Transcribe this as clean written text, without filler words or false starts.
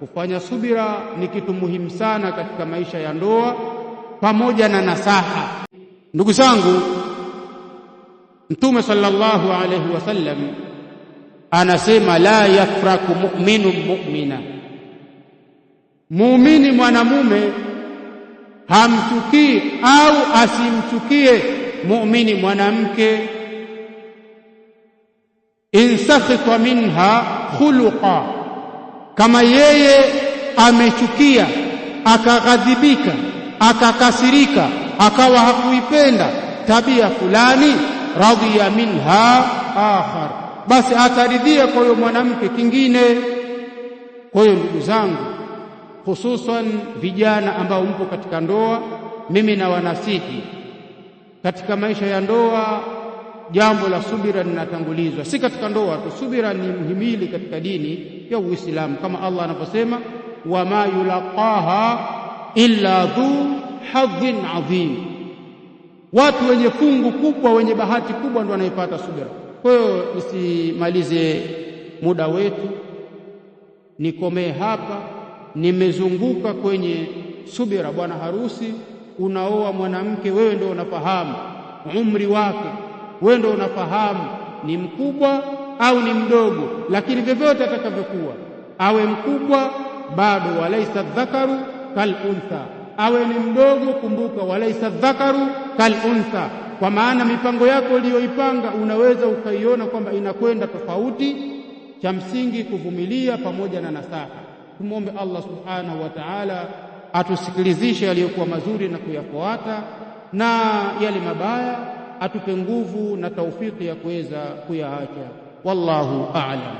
Kufanya subira ni kitu muhimu sana katika maisha ya ndoa pamoja na nasaha. Ndugu zangu, Mtume sallallahu alayhi wasallam anasema la yafraku mu'minun mu'mina, muumini mwanamume hamchukii au asimchukie muumini mwanamke in sakhita minha khuluqa, kama yeye amechukia akaghadhibika akakasirika akawa hakuipenda tabia fulani, radhiya minha akhar, basi ataridhia kwa huyo mwanamke kingine. Kwa hiyo ndugu zangu, hususan vijana ambao mpo katika ndoa, mimi na wanasihi katika maisha ya ndoa, jambo la subira linatangulizwa. Si katika ndoa tu, subira ni muhimili katika dini ya Uislamu, kama Allah anaposema wama yulaqaha illa dhu hadhin adhim, watu wenye fungu kubwa, wenye bahati kubwa ndio wanaipata subira. Kwa hiyo nisimalize muda wetu, nikomee hapa. Nimezunguka kwenye subira. Bwana harusi, unaoa mwanamke, wewe ndio unafahamu umri wake, wewe ndio unafahamu ni mkubwa au ni mdogo, lakini vyovyote atakavyokuwa, awe mkubwa bado walaisa dhakaru kal untha, awe ni mdogo, kumbuka walaisa dhakaru kal untha, kwa maana mipango yako uliyoipanga unaweza ukaiona kwamba inakwenda tofauti. Cha msingi kuvumilia pamoja na nasaha. Tumuombe Allah subhanahu wa ta'ala atusikilizishe yaliyokuwa mazuri na kuyafuata, na yale mabaya atupe nguvu na taufiki ya kuweza kuyaacha. Wallahu a'lam.